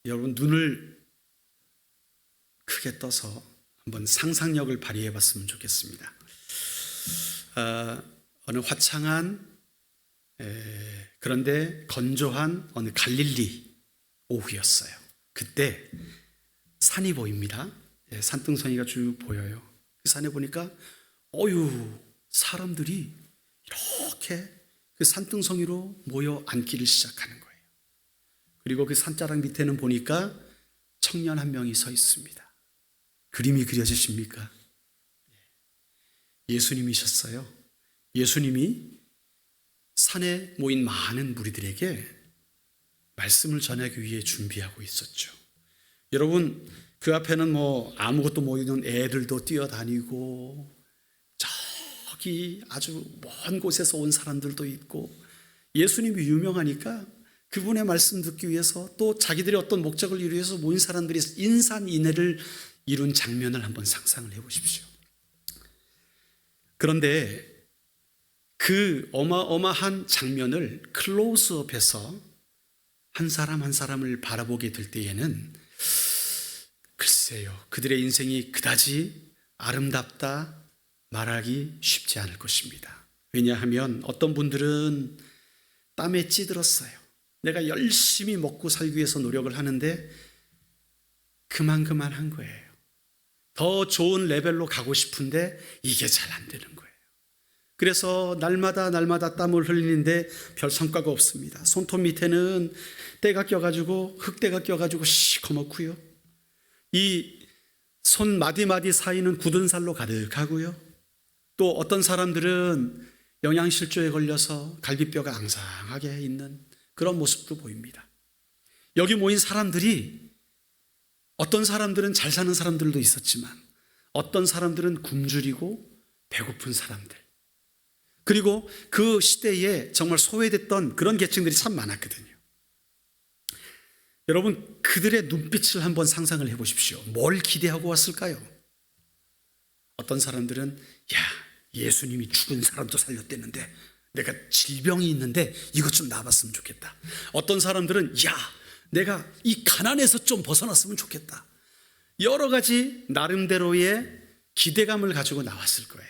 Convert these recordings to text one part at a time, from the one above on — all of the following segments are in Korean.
여러분 눈을 크게 떠서 한번 상상력을 발휘해 봤으면 좋겠습니다. 어느 화창한 그런데 건조한 어느 갈릴리 오후였어요. 그때 산이 보입니다. 산등성이가 쭉 보여요. 그 산에 보니까 사람들이 이렇게 그 산등성이로 모여 앉기를 시작하는 거예요. 그리고 그 산자락 밑에는 보니까 청년 한 명이 서 있습니다. 그림이 그려지십니까? 예수님이셨어요. 예수님이 산에 모인 많은 무리들에게 말씀을 전하기 위해 준비하고 있었죠. 여러분, 그 앞에는 아무것도 모이는 애들도 뛰어다니고 저기 아주 먼 곳에서 온 사람들도 있고, 예수님이 유명하니까 그분의 말씀 듣기 위해서 또 자기들의 어떤 목적을 이루기 위해서 모인 사람들이 인산인해를 이룬 장면을 한번 상상을 해보십시오. 그런데 그 어마어마한 장면을 클로즈업해서 한 사람 한 사람을 바라보게 될 때에는 글쎄요, 그들의 인생이 그다지 아름답다 말하기 쉽지 않을 것입니다. 왜냐하면 어떤 분들은 땀에 찌들었어요. 내가 열심히 먹고 살기 위해서 노력을 하는데 그만 한 거예요. 더 좋은 레벨로 가고 싶은데 이게 잘 안 되는 거예요. 그래서 날마다 땀을 흘리는데 별 성과가 없습니다. 손톱 밑에는 때가 껴가지고 흙때가 껴가지고 시커멓고요. 이 손 마디마디 사이는 굳은 살로 가득하고요. 또 어떤 사람들은 영양실조에 걸려서 갈비뼈가 앙상하게 있는 그런 모습도 보입니다. 여기 모인 사람들이 어떤 사람들은 잘 사는 사람들도 있었지만 어떤 사람들은 굶주리고 배고픈 사람들, 그리고 그 시대에 정말 소외됐던 그런 계층들이 참 많았거든요. 여러분, 그들의 눈빛을 한번 상상을 해보십시오. 뭘 기대하고 왔을까요? 어떤 사람들은 예수님이 죽은 사람도 살렸대는데 내가 질병이 있는데 이것 좀 나아봤으면 좋겠다. 어떤 사람들은 내가 이 가난에서 좀 벗어났으면 좋겠다. 여러 가지 나름대로의 기대감을 가지고 나왔을 거예요.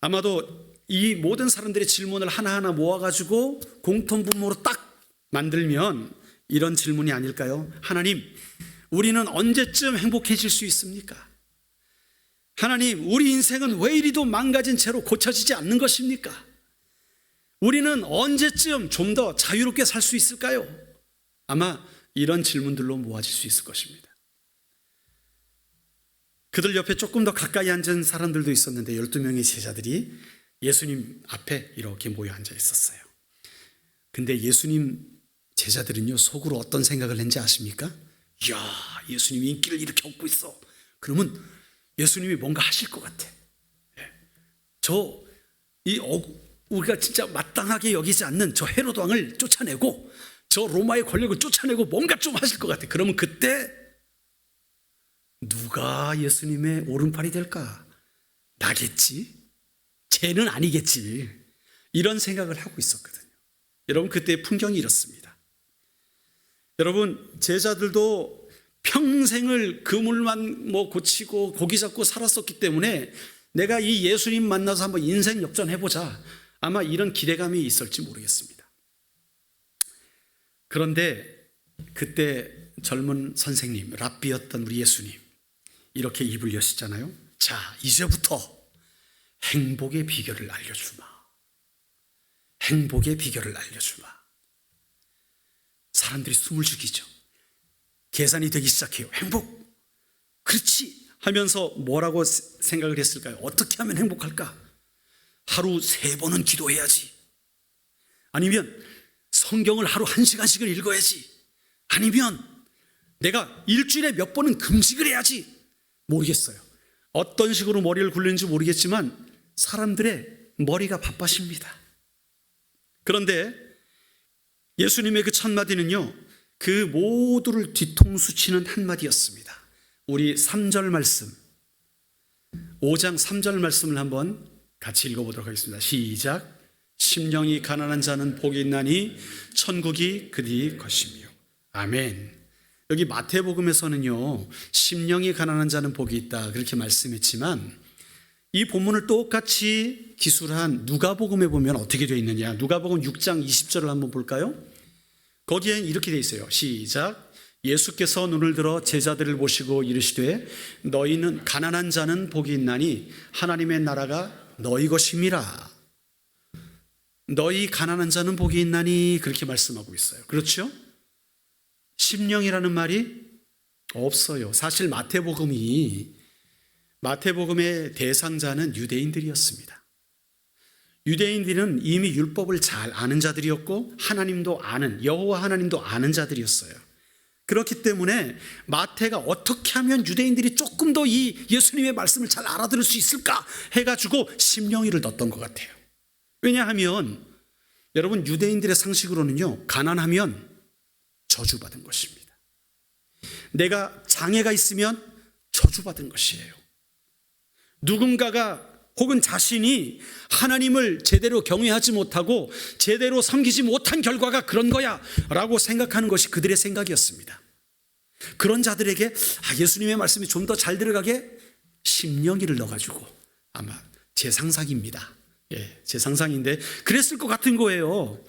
아마도 이 모든 사람들의 질문을 하나하나 모아가지고 공통분모로 딱 만들면 이런 질문이 아닐까요? 하나님, 우리는 언제쯤 행복해질 수 있습니까? 하나님, 우리 인생은 왜 이리도 망가진 채로 고쳐지지 않는 것입니까? 우리는 언제쯤 좀 더 자유롭게 살 수 있을까요? 아마 이런 질문들로 모아질 수 있을 것입니다. 그들 옆에 조금 더 가까이 앉은 사람들도 있었는데 12명의 제자들이 예수님 앞에 이렇게 모여 앉아 있었어요. 근데 예수님 제자들은요, 속으로 어떤 생각을 했는지 아십니까? 예수님이 인기를 이렇게 얻고 있어. 그러면 예수님이 뭔가 하실 것 같아. 우리가 진짜 마땅하게 여기지 않는 저 헤로드 왕을 쫓아내고 저 로마의 권력을 쫓아내고 뭔가 좀 하실 것 같아. 그러면 그때 누가 예수님의 오른팔이 될까? 나겠지? 쟤는 아니겠지? 이런 생각을 하고 있었거든요. 여러분, 그때의 풍경이 이렇습니다. 여러분, 제자들도 평생을 그물만 고치고 고기 잡고 살았었기 때문에 내가 이 예수님 만나서 한번 인생 역전해보자, 아마 이런 기대감이 있을지 모르겠습니다. 그런데 그때 젊은 선생님, 랍비였던 우리 예수님 이렇게 입을 여시잖아요. 자, 이제부터 행복의 비결을 알려주마. 행복의 비결을 알려주마. 사람들이 숨을 죽이죠. 계산이 되기 시작해요. 행복, 그렇지 하면서 뭐라고 생각을 했을까요? 어떻게 하면 행복할까? 하루 3번은 기도해야지. 아니면 성경을 하루 1시간씩을 읽어야지. 아니면 내가 일주일에 몇 번은 금식을 해야지. 모르겠어요. 어떤 식으로 머리를 굴리는지 모르겠지만 사람들의 머리가 바빠십니다. 그런데 예수님의 그 첫마디는요, 그 모두를 뒤통수 치는 한마디였습니다. 우리 3절 말씀, 5장 3절 말씀을 한번 같이 읽어보도록 하겠습니다. 시작. 심령이 가난한 자는 복이 있나니 천국이 그들의 것이며 아멘. 여기 마태복음에서는요, 심령이 가난한 자는 복이 있다 그렇게 말씀했지만 이 본문을 똑같이 기술한 누가복음에 보면 어떻게 되어 있느냐. 누가복음 6장 20절을 한번 볼까요? 거기엔 이렇게 되어 있어요. 시작. 예수께서 눈을 들어 제자들을 보시고 이르시되 너희는 가난한 자는 복이 있나니 하나님의 나라가 너희 것임이라. 너희 가난한 자는 복이 있나니 그렇게 말씀하고 있어요. 그렇죠? 심령이라는 말이 없어요. 사실 마태복음의 대상자는 유대인들이었습니다. 유대인들은 이미 율법을 잘 아는 자들이었고 하나님도 아는, 여호와 하나님도 아는 자들이었어요. 그렇기 때문에 마태가 어떻게 하면 유대인들이 조금 더 이 예수님의 말씀을 잘 알아들을 수 있을까 해가지고 심령이를 넣었던 것 같아요. 왜냐하면 여러분 유대인들의 상식으로는요, 가난하면 저주받은 것입니다. 내가 장애가 있으면 저주받은 것이에요. 누군가가 혹은 자신이 하나님을 제대로 경외하지 못하고 제대로 섬기지 못한 결과가 그런 거야 라고 생각하는 것이 그들의 생각이었습니다. 그런 자들에게 예수님의 말씀이 좀 더 잘 들어가게 심령이를 넣어가지고, 아마 제 상상입니다. 제 상상인데 그랬을 것 같은 거예요.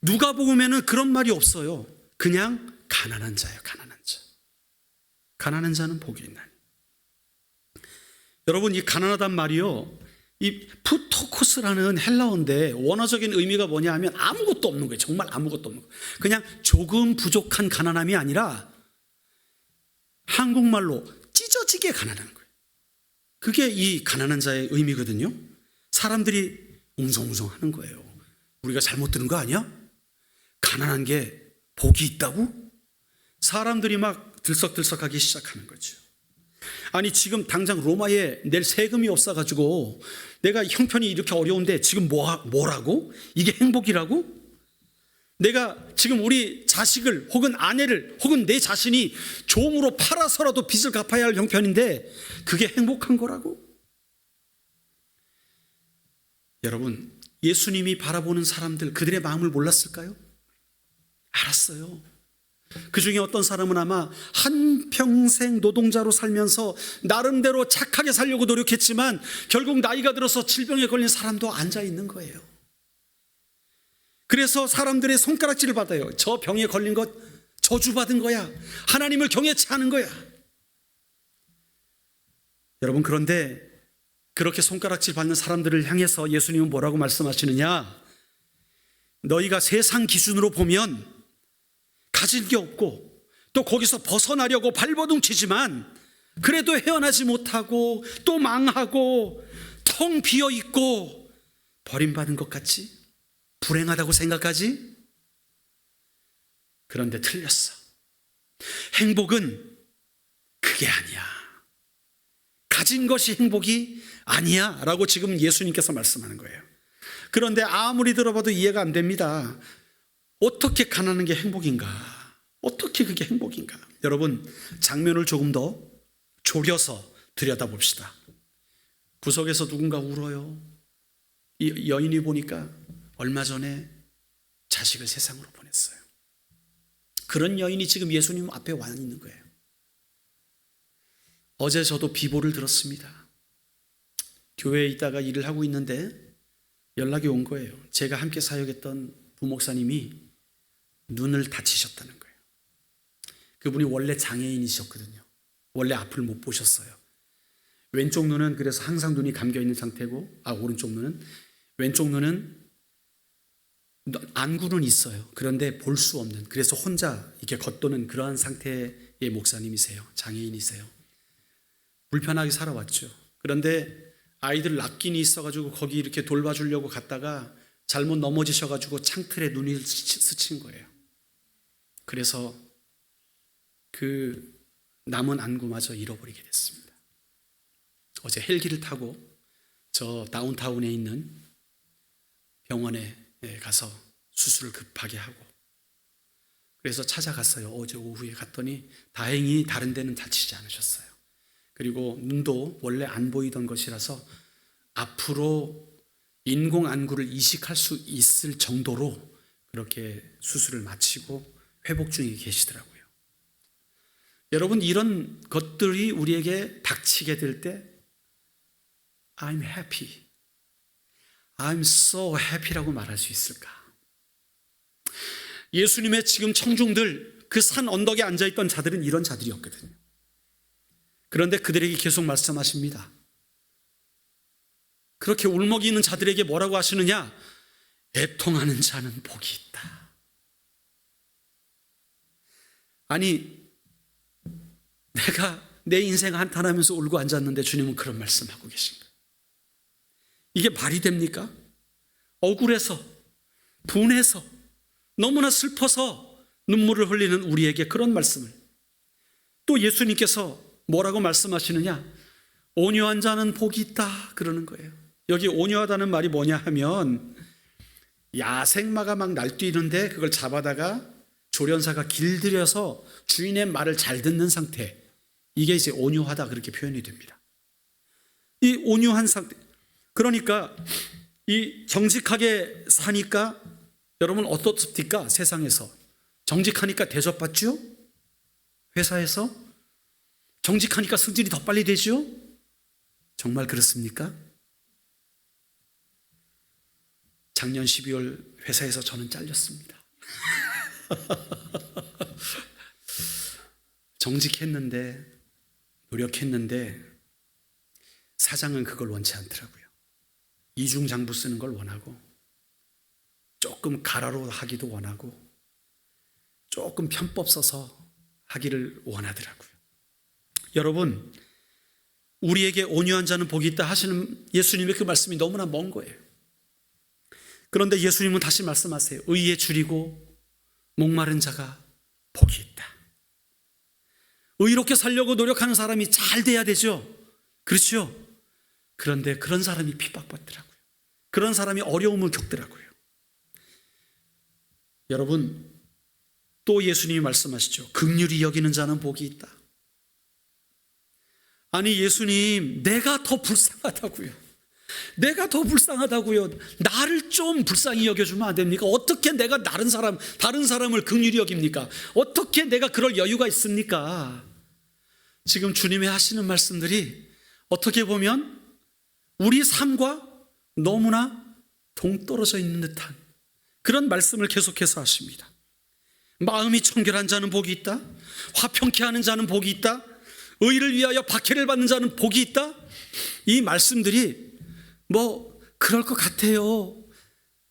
누가복음에는 그런 말이 없어요. 그냥 가난한 자예요. 가난한 자. 가난한 자는 복이 있나니. 여러분, 이 가난하단 말이요, 이 푸토코스라는 헬라어인데 원어적인 의미가 뭐냐 하면 아무것도 없는 거예요. 정말 아무것도 없는 거예요. 그냥 조금 부족한 가난함이 아니라 한국말로 찢어지게 가난한 거예요. 그게 이 가난한 자의 의미거든요. 사람들이 웅성웅성하는 거예요. 우리가 잘못 들은 거 아니야? 가난한 게 복이 있다고? 사람들이 막 들썩들썩하기 시작하는 거죠. 아니 지금 당장 로마에 낼 세금이 없어가지고 내가 형편이 이렇게 어려운데 지금 뭐라고? 이게 행복이라고? 내가 지금 우리 자식을 혹은 아내를 혹은 내 자신이 종으로 팔아서라도 빚을 갚아야 할 형편인데 그게 행복한 거라고? 여러분, 예수님이 바라보는 사람들, 그들의 마음을 몰랐을까요? 알았어요. 그 중에 어떤 사람은 아마 한평생 노동자로 살면서 나름대로 착하게 살려고 노력했지만 결국 나이가 들어서 질병에 걸린 사람도 앉아 있는 거예요. 그래서 사람들의 손가락질을 받아요. 저 병에 걸린 것 저주받은 거야. 하나님을 경외치 않은 거야. 여러분, 그런데 그렇게 손가락질 받는 사람들을 향해서 예수님은 뭐라고 말씀하시느냐? 너희가 세상 기준으로 보면 가진 게 없고 또 거기서 벗어나려고 발버둥치지만 그래도 헤어나지 못하고 또 망하고 텅 비어 있고 버림받은 것 같지? 불행하다고 생각하지? 그런데 틀렸어. 행복은 그게 아니야. 가진 것이 행복이 아니야 라고 지금 예수님께서 말씀하는 거예요. 그런데 아무리 들어봐도 이해가 안 됩니다. 어떻게 가난한 게 행복인가? 어떻게 그게 행복인가? 여러분, 장면을 조금 더 졸여서 들여다봅시다. 구석에서 누군가 울어요. 이 여인이 보니까 얼마 전에 자식을 세상으로 보냈어요. 그런 여인이 지금 예수님 앞에 와 있는 거예요. 어제 저도 비보를 들었습니다. 교회에 있다가 일을 하고 있는데 연락이 온 거예요. 제가 함께 사역했던 부목사님이 눈을 다치셨다는 거예요. 그분이 원래 장애인이셨거든요. 원래 앞을 못 보셨어요. 왼쪽 눈은 그래서 항상 눈이 감겨 있는 상태고, 오른쪽 눈은, 왼쪽 눈은 안구는 있어요. 그런데 볼 수 없는, 그래서 혼자 이렇게 겉도는 그러한 상태의 목사님이세요. 장애인이세요. 불편하게 살아왔죠. 그런데 아이들 납기니 있어가지고 거기 이렇게 돌봐주려고 갔다가 잘못 넘어지셔가지고 창틀에 눈이 스친 거예요. 그래서 그 남은 안구마저 잃어버리게 됐습니다. 어제 헬기를 타고 저 다운타운에 있는 병원에 가서 수술을 급하게 하고, 그래서 찾아갔어요. 어제 오후에 갔더니 다행히 다른 데는 다치지 않으셨어요. 그리고 눈도 원래 안 보이던 것이라서 앞으로 인공 안구를 이식할 수 있을 정도로 그렇게 수술을 마치고 회복 중에 계시더라고요. 여러분, 이런 것들이 우리에게 닥치게 될 때 I'm happy, I'm so happy라고 말할 수 있을까? 예수님의 지금 청중들, 그 산 언덕에 앉아있던 자들은 이런 자들이었거든요. 그런데 그들에게 계속 말씀하십니다. 그렇게 울먹이 있는 자들에게 뭐라고 하시느냐? 애통하는 자는 복이 있다. 아니, 내가 내 인생 한탄하면서 울고 앉았는데 주님은 그런 말씀하고 계신 거예요. 이게 말이 됩니까? 억울해서, 분해서, 너무나 슬퍼서 눈물을 흘리는 우리에게 그런 말씀을, 또 예수님께서 뭐라고 말씀하시느냐? 온유한 자는 복이 있다 그러는 거예요. 여기 온유하다는 말이 뭐냐 하면, 야생마가 막 날뛰는데 그걸 잡아다가 조련사가 길들여서 주인의 말을 잘 듣는 상태, 이게 이제 온유하다 그렇게 표현이 됩니다. 이 온유한 상태, 그러니까 이 정직하게 사니까 여러분 어떻습니까? 세상에서 정직하니까 대접받죠? 회사에서 정직하니까 승진이 더 빨리 되죠? 정말 그렇습니까? 작년 12월 회사에서 저는 잘렸습니다. 정직했는데, 노력했는데 사장은 그걸 원치 않더라고요. 이중장부 쓰는 걸 원하고, 조금 가라로 하기도 원하고, 조금 편법 써서 하기를 원하더라고요. 여러분, 우리에게 온유한 자는 복이 있다 하시는 예수님의 그 말씀이 너무나 먼 거예요. 그런데 예수님은 다시 말씀하세요. 의에 줄이고 목마른 자가 복이 있다. 의롭게 살려고 노력하는 사람이 잘 돼야 되죠. 그렇죠? 그런데 그런 사람이 핍박받더라고요. 그런 사람이 어려움을 겪더라고요. 여러분, 또 예수님이 말씀하시죠. 긍휼히 여기는 자는 복이 있다. 아니, 예수님, 내가 더 불쌍하다고요. 내가 더 불쌍하다고요. 나를 좀 불쌍히 여겨주면 안 됩니까? 어떻게 내가 다른 사람을 긍휼히 여깁니까? 어떻게 내가 그럴 여유가 있습니까? 지금 주님이 하시는 말씀들이 어떻게 보면 우리 삶과 너무나 동떨어져 있는 듯한 그런 말씀을 계속해서 하십니다. 마음이 청결한 자는 복이 있다. 화평케 하는 자는 복이 있다. 의를 위하여 박해를 받는 자는 복이 있다. 이 말씀들이 뭐 그럴 것 같아요.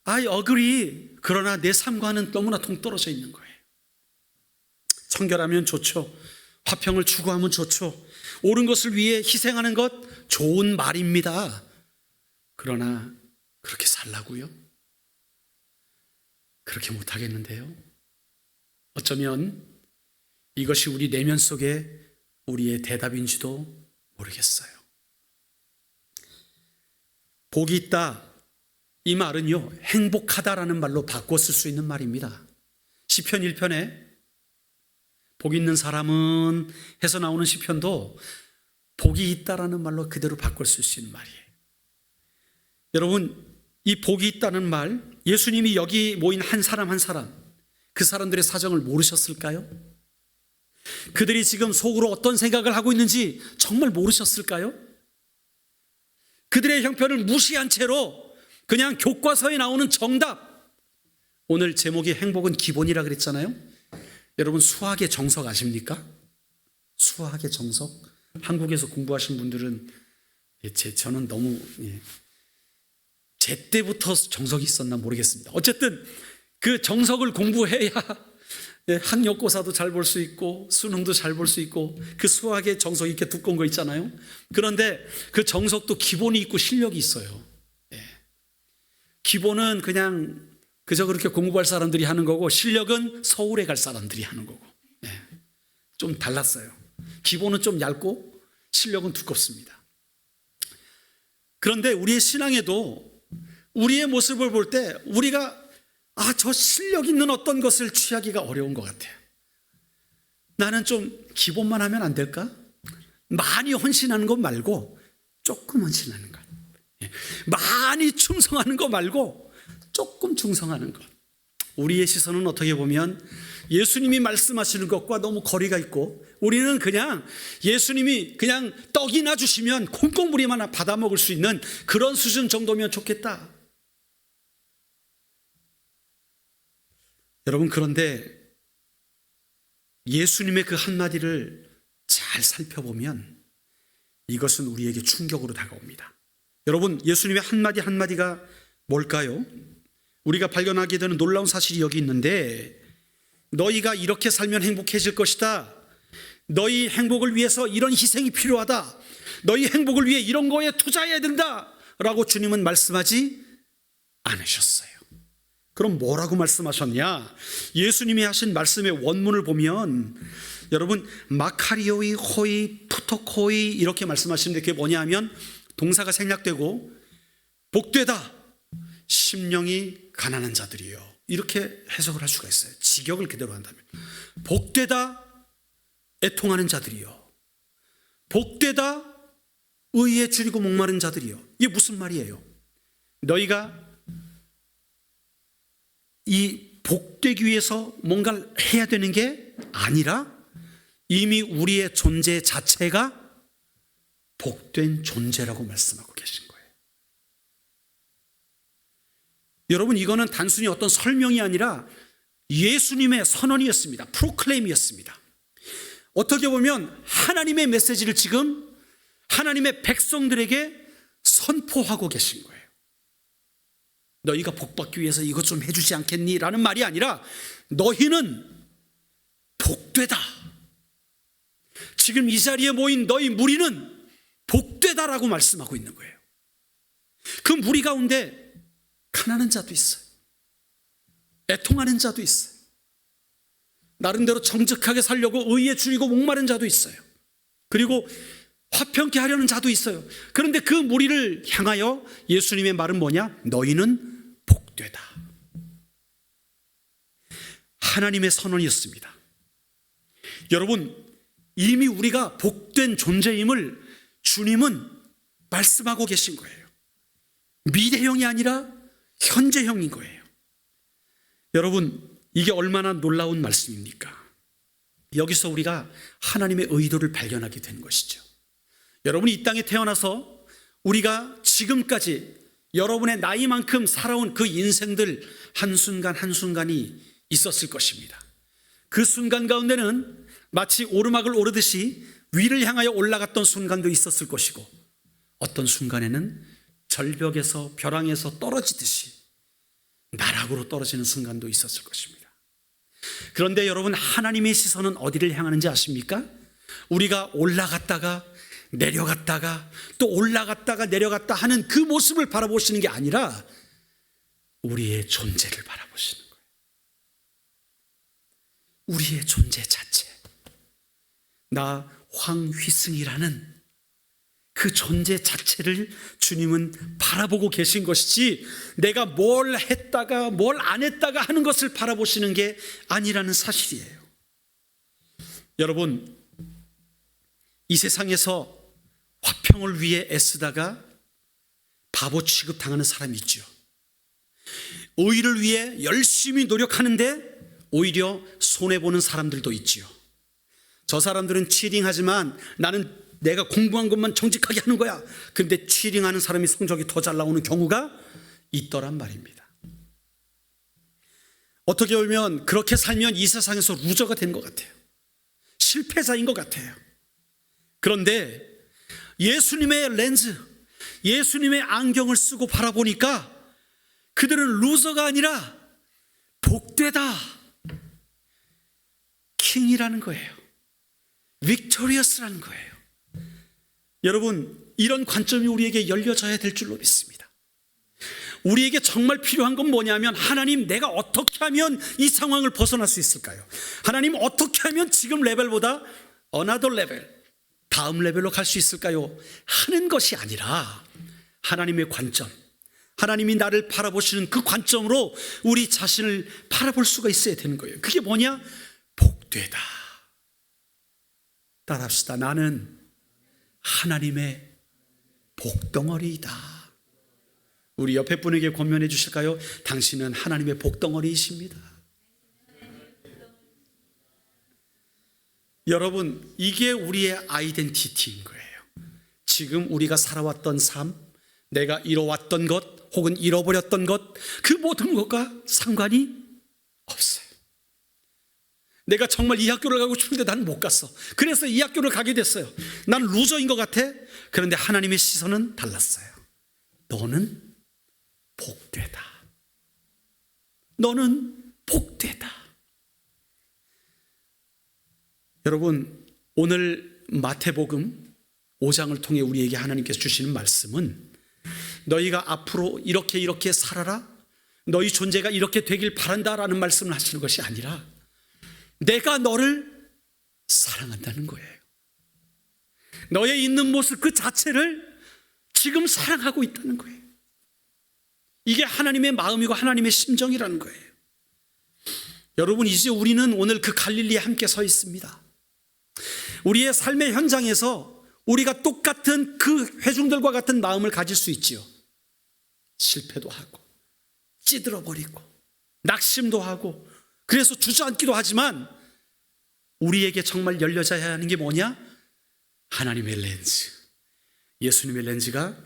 I agree. 그러나 내 삶과는 너무나 동떨어져 있는 거예요. 청결하면 좋죠. 화평을 추구하면 좋죠. 옳은 것을 위해 희생하는 것 좋은 말입니다. 그러나 그렇게 살라고요? 그렇게 못하겠는데요. 어쩌면 이것이 우리 내면 속에 우리의 대답인지도 모르겠어요. 복이 있다, 이 말은요, 행복하다라는 말로 바꿔 쓸 수 있는 말입니다. 시편 1편에 복 있는 사람은 해서 나오는 시편도 복이 있다라는 말로 그대로 바꿔 쓸 수 있는 말이에요. 여러분, 이 복이 있다는 말, 예수님이 여기 모인 한 사람 한 사람, 그 사람들의 사정을 모르셨을까요? 그들이 지금 속으로 어떤 생각을 하고 있는지 정말 모르셨을까요? 그들의 형편을 무시한 채로 그냥 교과서에 나오는 정답, 오늘 제목이 행복은 기본이라 그랬잖아요. 여러분, 수학의 정석 아십니까? 수학의 정석? 한국에서 공부하신 분들은 저는 너무 제 때부터 정석이 있었나 모르겠습니다. 어쨌든 그 정석을 공부해야 학력고사도 잘 볼 수 있고 수능도 잘 볼 수 있고, 그 수학의 정석이 이렇게 두꺼운 거 있잖아요. 그런데 그 정석도 기본이 있고 실력이 있어요. 기본은 그냥 그저 그렇게 공부할 사람들이 하는 거고, 실력은 서울에 갈 사람들이 하는 거고, 좀 달랐어요. 기본은 좀 얇고 실력은 두껍습니다. 그런데 우리의 신앙에도 우리의 모습을 볼 때 우리가 저 실력 있는 어떤 것을 취하기가 어려운 것 같아요. 나는 좀 기본만 하면 안 될까? 많이 헌신하는 것 말고 조금 헌신하는 것, 많이 충성하는 것 말고 조금 충성하는 것, 우리의 시선은 어떻게 보면 예수님이 말씀하시는 것과 너무 거리가 있고, 우리는 그냥 예수님이 그냥 떡이나 주시면 콩콩부리만 받아 먹을 수 있는 그런 수준 정도면 좋겠다. 여러분, 그런데 예수님의 그 한마디를 잘 살펴보면 이것은 우리에게 충격으로 다가옵니다. 여러분, 예수님의 한마디 한마디가 뭘까요? 우리가 발견하게 되는 놀라운 사실이 여기 있는데, 너희가 이렇게 살면 행복해질 것이다. 너희 행복을 위해서 이런 희생이 필요하다. 너희 행복을 위해 이런 거에 투자해야 된다 라고 주님은 말씀하지 않으셨어요. 그럼 뭐라고 말씀하셨냐? 예수님이 하신 말씀의 원문을 보면 여러분, 마카리오이 호이 푸토코이 이렇게 말씀하시는데, 그게 뭐냐 하면 동사가 생략되고 복되다 심령이 가난한 자들이요, 이렇게 해석을 할 수가 있어요. 직역을 그대로 한다면 복되다 애통하는 자들이요, 복되다 의에 줄이고 목마른 자들이요. 이게 무슨 말이에요? 너희가 이 복되기 위해서 뭔가를 해야 되는 게 아니라 이미 우리의 존재 자체가 복된 존재라고 말씀하고 계신 거예요. 여러분, 이거는 단순히 어떤 설명이 아니라 예수님의 선언이었습니다. 프로클레임이었습니다. 어떻게 보면 하나님의 메시지를 지금 하나님의 백성들에게 선포하고 계신 거예요. 너희가 복받기 위해서 이것 좀 해주지 않겠니? 라는 말이 아니라 너희는 복되다. 지금 이 자리에 모인 너희 무리는 복되다라고 말씀하고 있는 거예요. 그 무리 가운데 가난한 자도 있어요. 애통하는 자도 있어요. 나름대로 정직하게 살려고 의에 줄이고 목마른 자도 있어요. 그리고 화평케 하려는 자도 있어요. 그런데 그 무리를 향하여 예수님의 말은 뭐냐? 너희는 복되다. 하나님의 선언이었습니다. 여러분, 이미 우리가 복된 존재임을 주님은 말씀하고 계신 거예요. 미래형이 아니라 현재형인 거예요. 여러분, 이게 얼마나 놀라운 말씀입니까? 여기서 우리가 하나님의 의도를 발견하게 된 것이죠. 여러분이 이 땅에 태어나서 우리가 지금까지 여러분의 나이만큼 살아온 그 인생들 한순간 한순간이 있었을 것입니다. 그 순간 가운데는 마치 오르막을 오르듯이 위를 향하여 올라갔던 순간도 있었을 것이고, 어떤 순간에는 절벽에서 벼랑에서 떨어지듯이 나락으로 떨어지는 순간도 있었을 것입니다. 그런데 여러분, 하나님의 시선은 어디를 향하는지 아십니까? 우리가 올라갔다가 내려갔다가 또 올라갔다가 내려갔다 하는 그 모습을 바라보시는 게 아니라 우리의 존재를 바라보시는 거예요. 우리의 존재 자체. 나 황휘승이라는 그 존재 자체를 주님은 바라보고 계신 것이지, 내가 뭘 했다가 뭘 안 했다가 하는 것을 바라보시는 게 아니라는 사실이에요. 여러분, 이 세상에서 화평을 위해 애쓰다가 바보 취급당하는 사람이 있죠. 의를 위해 열심히 노력하는데 오히려 손해보는 사람들도 있지요. 저 사람들은 치링하지만 나는 내가 공부한 것만 정직하게 하는 거야. 근데 치링하는 사람이 성적이 더 잘 나오는 경우가 있더란 말입니다. 어떻게 보면 그렇게 살면 이 세상에서 루저가 된 것 같아요. 실패자인 것 같아요. 그런데 예수님의 렌즈, 예수님의 안경을 쓰고 바라보니까 그들은 루저가 아니라 복되다, 킹이라는 거예요. 빅토리어스라는 거예요. 여러분, 이런 관점이 우리에게 열려져야 될 줄로 믿습니다. 우리에게 정말 필요한 건 뭐냐면, 하나님, 내가 어떻게 하면 이 상황을 벗어날 수 있을까요? 하나님, 어떻게 하면 지금 레벨보다 another level, 다음 레벨로 갈 수 있을까요? 하는 것이 아니라 하나님의 관점, 하나님이 나를 바라보시는 그 관점으로 우리 자신을 바라볼 수가 있어야 되는 거예요. 그게 뭐냐? 복되다. 따라합시다. 나는 하나님의 복덩어리이다. 우리 옆에 분에게 권면해 주실까요? 당신은 하나님의 복덩어리이십니다. 여러분, 이게 우리의 아이덴티티인 거예요. 지금 우리가 살아왔던 삶, 내가 이뤄왔던 것 혹은 잃어버렸던 것, 그 모든 것과 상관이 없어요. 내가 정말 이 학교를 가고 싶은데 난 못 갔어. 그래서 이 학교를 가게 됐어요. 난 루저인 것 같아. 그런데 하나님의 시선은 달랐어요. 너는 복되다. 너는 복되다. 여러분, 오늘 마태복음 5장을 통해 우리에게 하나님께서 주시는 말씀은 너희가 앞으로 이렇게 살아라, 너희 존재가 이렇게 되길 바란다라는 말씀을 하시는 것이 아니라 내가 너를 사랑한다는 거예요. 너의 있는 모습 그 자체를 지금 사랑하고 있다는 거예요. 이게 하나님의 마음이고 하나님의 심정이라는 거예요. 여러분, 이제 우리는 오늘 그 갈릴리에 함께 서 있습니다. 우리의 삶의 현장에서 우리가 똑같은 그 회중들과 같은 마음을 가질 수 있지요. 실패도 하고 찌들어버리고 낙심도 하고 그래서 주저앉기도 하지만 우리에게 정말 열려져야 하는 게 뭐냐? 하나님의 렌즈, 예수님의 렌즈가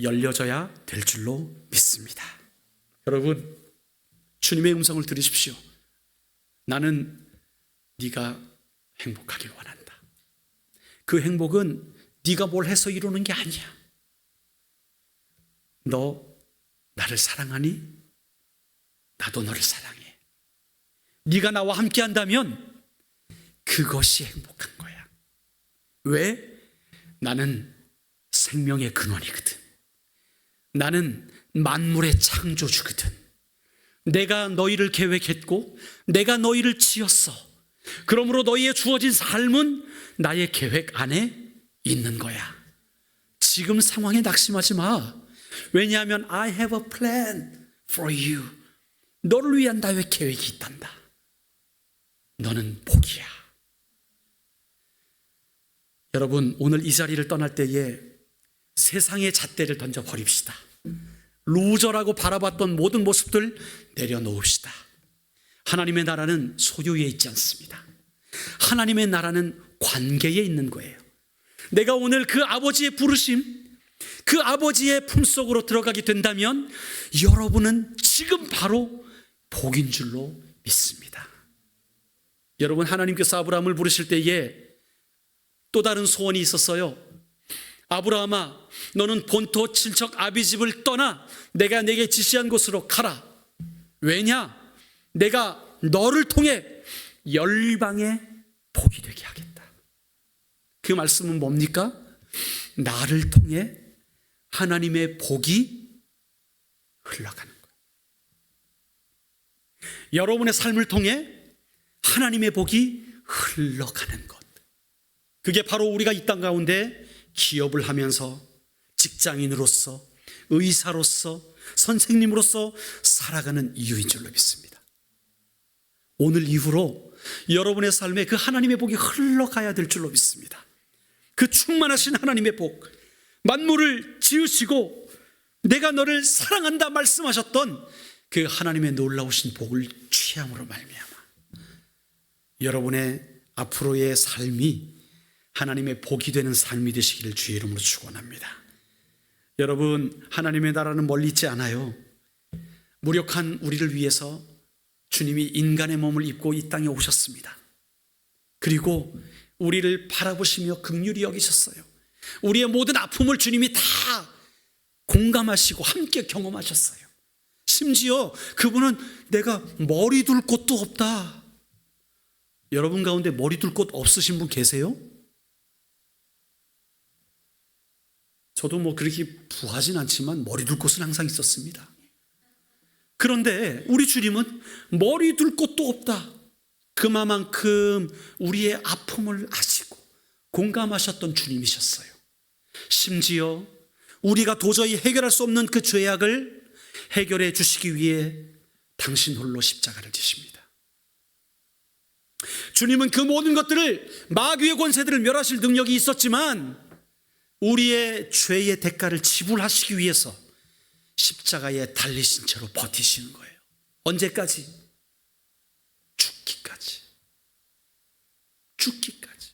열려져야 될 줄로 믿습니다. 여러분, 주님의 음성을 들으십시오. 나는 네가 행복하길 원한다. 그 행복은 네가 뭘 해서 이루는 게 아니야. 너 나를 사랑하니? 나도 너를 사랑해. 네가 나와 함께 한다면 그것이 행복한 거야. 왜? 나는 생명의 근원이거든. 나는 만물의 창조주거든. 내가 너희를 계획했고 내가 너희를 지었어. 그러므로 너희의 주어진 삶은 나의 계획 안에 있는 거야. 지금 상황에 낙심하지 마. 왜냐하면 I have a plan for you. 너를 위한 나의 계획이 있단다. 너는 복이야. 여러분, 오늘 이 자리를 떠날 때에 세상의 잣대를 던져버립시다. 루저라고 바라봤던 모든 모습들 내려놓읍시다. 하나님의 나라는 소유에 있지 않습니다. 하나님의 나라는 관계에 있는 거예요. 내가 오늘 그 아버지의 부르심, 그 아버지의 품속으로 들어가게 된다면 여러분은 지금 바로 복인 줄로 믿습니다. 여러분, 하나님께서 아브라함을 부르실 때에 또 다른 소원이 있었어요. 아브라함아, 너는 본토 친척 아비집을 떠나 내가 내게 지시한 곳으로 가라. 왜냐? 내가 너를 통해 열방의 복이 되게 하겠다. 그 말씀은 뭡니까? 나를 통해 하나님의 복이 흘러가는 거예요. 여러분의 삶을 통해 하나님의 복이 흘러가는 것. 그게 바로 우리가 이 땅 가운데 기업을 하면서 직장인으로서 의사로서 선생님으로서 살아가는 이유인 줄로 믿습니다. 오늘 이후로 여러분의 삶에 그 하나님의 복이 흘러가야 될 줄로 믿습니다. 그 충만하신 하나님의 복, 만물을 지으시고 내가 너를 사랑한다 말씀하셨던 그 하나님의 놀라우신 복을 취함으로 말미암아 여러분의 앞으로의 삶이 하나님의 복이 되는 삶이 되시기를 주의 이름으로 축원합니다. 여러분, 하나님의 나라는 멀리 있지 않아요. 무력한 우리를 위해서 주님이 인간의 몸을 입고 이 땅에 오셨습니다. 그리고 우리를 바라보시며 긍휼히 여기셨어요. 우리의 모든 아픔을 주님이 다 공감하시고 함께 경험하셨어요. 심지어 그분은 내가 머리 둘 곳도 없다. 여러분 가운데 머리 둘 곳 없으신 분 계세요? 저도 뭐 그렇게 부하진 않지만 머리 둘 곳은 항상 있었습니다. 그런데 우리 주님은 머리 둘 곳도 없다. 그만큼 우리의 아픔을 아시고 공감하셨던 주님이셨어요. 심지어 우리가 도저히 해결할 수 없는 그 죄악을 해결해 주시기 위해 당신 홀로 십자가를 지십니다. 주님은 그 모든 것들을, 마귀의 권세들을 멸하실 능력이 있었지만 우리의 죄의 대가를 지불하시기 위해서 십자가에 달리신 채로 버티시는 거예요. 언제까지? 죽기까지. 죽기까지.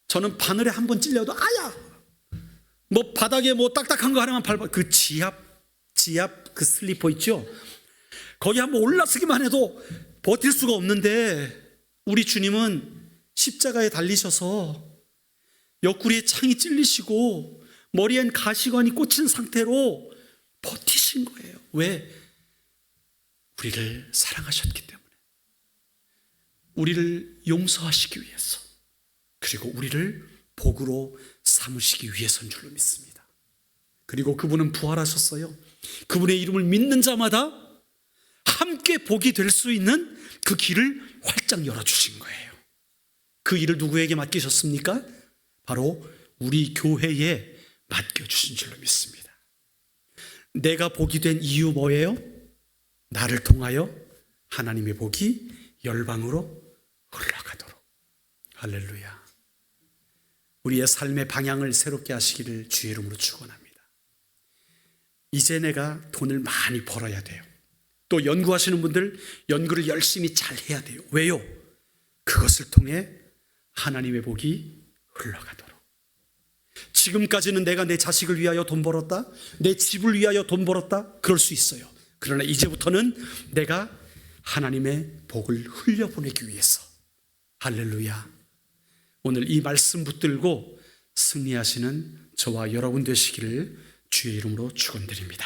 저는 바늘에 한 번 찔려도 아야! 뭐 바닥에 뭐 딱딱한 거 하나만 밟아, 그 지압 그 슬리퍼 있죠? 거기 한번 올라서기만 해도 버틸 수가 없는데, 우리 주님은 십자가에 달리셔서 옆구리에 창이 찔리시고 머리엔 가시관이 꽂힌 상태로 버티신 거예요. 왜? 우리를 사랑하셨기 때문에, 우리를 용서하시기 위해서, 그리고 우리를 복으로 삼으시기 위해서인 줄로 믿습니다. 그리고 그분은 부활하셨어요. 그분의 이름을 믿는 자마다 함께 복이 될 수 있는 그 길을 활짝 열어주신 거예요. 그 일을 누구에게 맡기셨습니까? 바로 우리 교회에 맡겨주신 줄로 믿습니다. 내가 복이 된 이유 뭐예요? 나를 통하여 하나님의 복이 열방으로 흘러가도록. 할렐루야. 우리의 삶의 방향을 새롭게 하시기를 주의 이름으로 축원합니다. 이제 내가 돈을 많이 벌어야 돼요. 또 연구하시는 분들, 연구를 열심히 잘 해야 돼요. 왜요? 그것을 통해 하나님의 복이 흘러가도록. 지금까지는 내가 내 자식을 위하여 돈 벌었다, 내 집을 위하여 돈 벌었다, 그럴 수 있어요. 그러나 이제부터는 내가 하나님의 복을 흘려보내기 위해서. 할렐루야. 오늘 이 말씀 붙들고 승리하시는 저와 여러분 되시기를 주의 이름으로 축원드립니다.